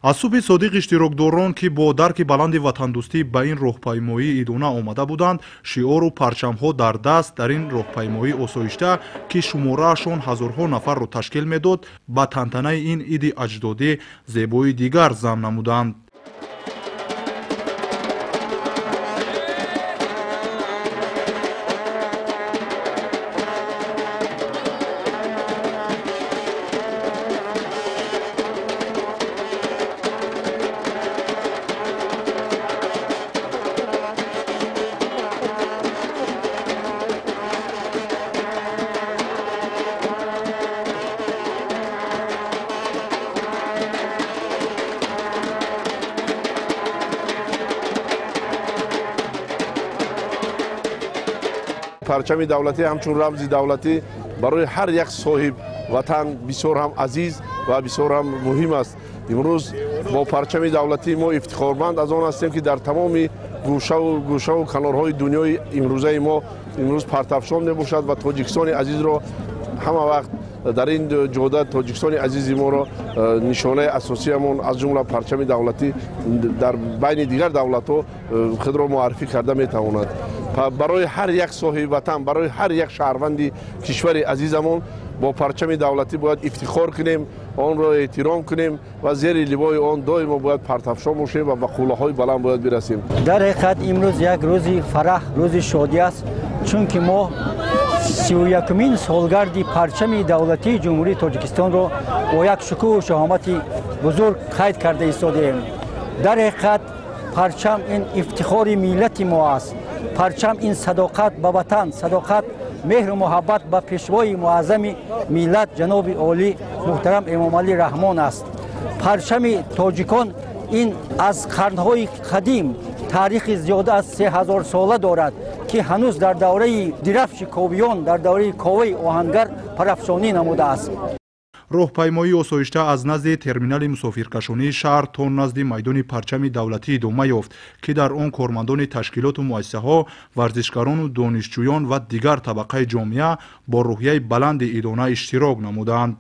аз субҳи содиқ иштирокдорон ки бо дарки баланди ватандӯстӣ ба ин роҳпаймоӣ идона омада буданд, шиору парчамҳо дар даст дар ин роҳпаймоӣ осоишта, ки шумораашон ҳазорҳо нафарро ташкил медод, ба тантанаи ин иди аҷдодӣ зебоии дигар зам намуданд. парчами давлатӣ ҳамчун рамзи давлатӣ барои ҳар як соҳиб ватан бисёр ҳам азиз ва бисёр ҳам муҳим аст. имрӯз бо парчами давлатӣ мо ифтихорманд аз он ҳастем, ки дар тамоми гӯшаву канорҳои дунёи имрӯзаи мо имрӯз партафшон мебошад ва тоҷикистони азизро ҳама вақт дар ин ҷода тоҷикистони азизи моро нишонаи асосиямон аз ҷумла парчами давлатӣ дар байни дигар давлатҳо худро муаррифӣ карда метавонад. барои ҳар як соҳиби ватан, барои ҳар як шаҳрванди кишвари азизамон бо парчами давлатӣ бояд ифтихор кунем, онро эҳтиром кунем ва зери либои он доимо бояд партафшон бошем ва ба қуллаҳои баланд бояд бирасем. дар ҳақиқат имрӯз як рӯзи фараҳ, рӯзи шодӣ аст, чунки мо 31-мин солгарди парчами давлатии ҷумҳурии Тоҷикистонро бо як шукӯҳу шаҳомати бузург қайд карда истодем. дар ҳақиқат парчам ин ифтихори миллати мо аст. парчам ин садоқат ба ватан, садоқат, меҳру муҳаббат ба пешвои муаззами миллат ҷаноби олӣ муҳтарам Эмомалӣ Раҳмон аст. парчами тоҷикон ин аз қарнҳои қадим таърихи зиёда аз 3000 сола дорад, ки ҳанӯз дар давраи дирафши ковиён, дар давраи коваи оҳангар парафшонӣ намудааст. роҳпаймоӣ осоишта аз назди терминали мусофиркашонии шаҳр то назди майдони парчами давлатӣ идома ёфт, ки дар он кормандони ташкилоту муассисаҳо, варзишгарону донишҷӯён ва дигар табақаи ҷомеа бо рӯҳияи баланди идона иштирок намуданд.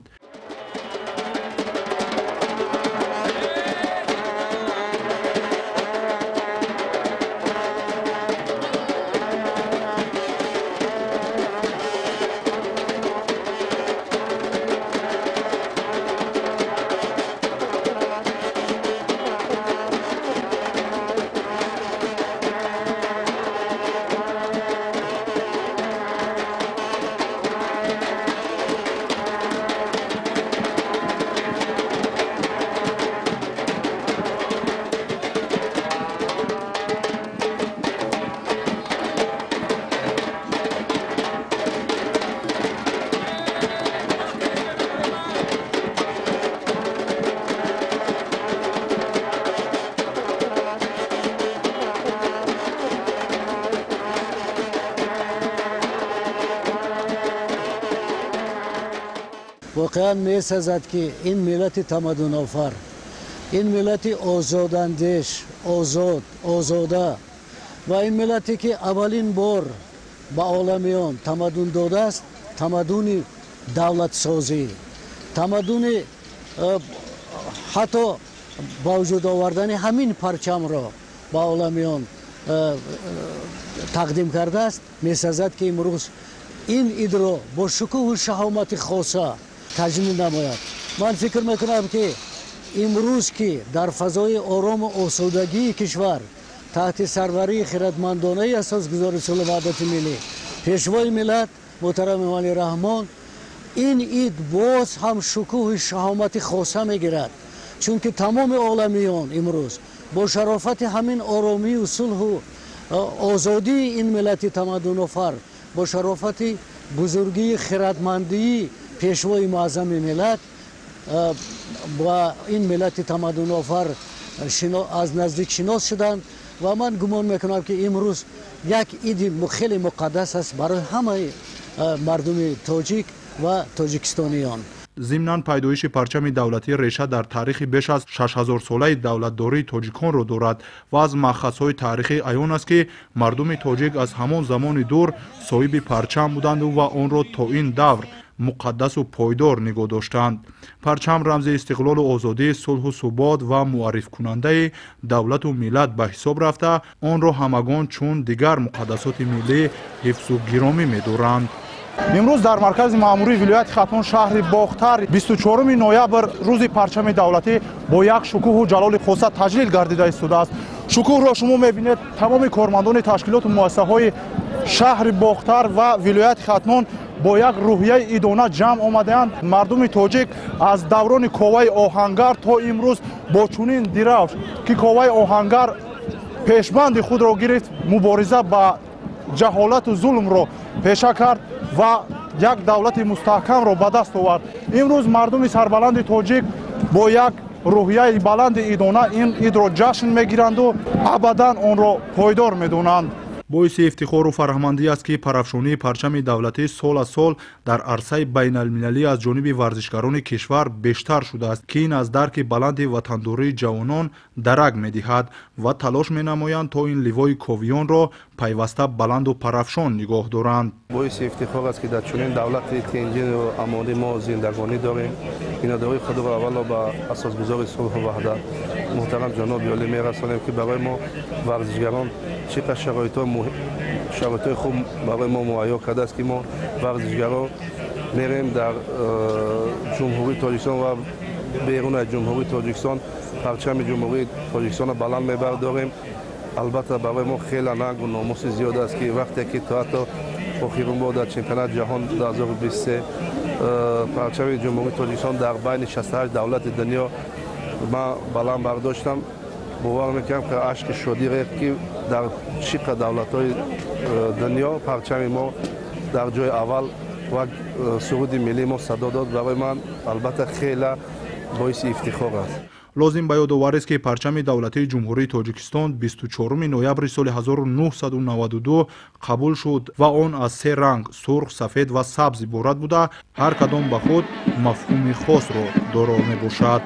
واقعا می‌سزد که این ملت تمدن‌آفر، این ملت آزاداندیش، آزاده و این ملتی که اولین بار به عالمیان تمدن داده است، تمدن دولت سازی، تمدن حتی با وجود آوردن همین پرچم را به عالمیان تقدیم کرده است. می‌سزد که امروز این عید را با شکوه و شهامت خاصه تجلیل نماید. من فکر میکنم که امروز که در فضای آرام و آسودگی کشور تحت سروری خردمندانه اساسگذار اصول وحدت ملی پیشوای ملت محترم امامعلی رحمان این عید باز هم شکوه و شهامت خاصه میگیرد، چون که تمام عالمیان امروز با شرافت همین آرامی و صلح و آزادی این ملت تمدن‌آفر، با شرافت بزرگی خردمندی پیشوای معظم ملت با این ملت تمدن‌آفر از نزدیک شناس شدند و من گمان میکنم که امروز یک عید خیلی مقدس است برای همه مردم تاجیک و تاجیکستانیان. ضمناً пайдоиши парчами давлатӣ реша дар таърихи беш аз 6000 солаи давлатдории тоҷиконро дорад ва аз маъхазҳои таърихӣ аён аст, ки мардуми тоҷик аз ҳамон замони дур соҳиби парчам буданду ва онро то ин давр муқаддасу пойдор нигоҳ доштанд. парчам рамзи истиқлолу озодӣ, сулҳу субот ва муаррифкунандаи давлату миллат ба ҳисоб рафта, онро ҳамагон чун дигар муқаддасоти миллӣ ҳифзу гиромӣ медоранд. имрӯз дар маркази маъмурии вилояти хатон шаҳри бохтар 24 ноябр рӯзи парчами давлатӣ бо як шукӯҳу ҷалоли хоса таҷлил гардида истодааст. шукӯҳро шумо мебинед тамоми кормандони ташкилоту муассисаҳои шаҳри бохтар ва вилояти хатон бо як рӯҳияи идона ҷамъ омадаанд. мардуми тоҷик аз даврони коваи оҳангар то имрӯз бо чунин диравш ки коваи оҳангар пешбанди худро гирифт, мубориза ба ҷаҳолату зулмро пеша кард ва як давлати мустаҳкамро ба даст овард. имрӯз мардуми сарбаланди тоҷик бо як рӯҳияи баланди идона ин идро ҷашн мегиранду абадан онро пойдор медонанд. боиси ифтихору фарҳмандӣ аст ки парафшонии парчами давлатӣ сол аз сол дар арсаи байналмилалӣ аз ҷониби варзишгарони кишвар бештар шудааст ки ин аз дарки баланди ватандории ҷавонон дарак медиҳад ва талош менамоянд то ин ливои ковиёнро пайваста баланду парафшон нигоҳ доранд. боиси ифтихор аст ки дар чунин давлати тинҷину амонӣ мо зиндагонӣ дорем. бинодарои худро аввало ба асосгузори сулҳу ваҳдат муҳтарам ҷаноби олӣ мерасонем ки барои мо варзишгарон чӣ қадр шароитҳои хуб барои мо муайё кардааст ки мо варзишгаро мерем дар ҷумҳурии тоҷикистон ва берун аз ҷумҳурии тоҷикистон парчами ҷумҳурии тоҷикистонро баланд мебардорем. албатта барои мо хеле нангу номуси зиёд аст ки вақте ки то ҳатто охирин бор дар чемпионати ҷаҳон 2023 парчами ҷумҳурии тоҷикистон дар байни 68 давлати дунё ман баланд бардоштам. бовар мекунам ки ашки шодӣ рехт ки дар чӣ қадр давлатҳои дунё парчами мо дар ҷои аввал ва суруди миллии мо садо дод. барои ман албатта хеле боиси ифтихор аст. лозим ба ёдоварест ки парчами давлатии ҷумҳурии тоҷикистон 24 ноябри соли 1992 қабул шуд ва он аз се ранг сурх, сафед ва сабз иборат буда, ҳар кадом ба худ мафҳуми хосро доро мебошад.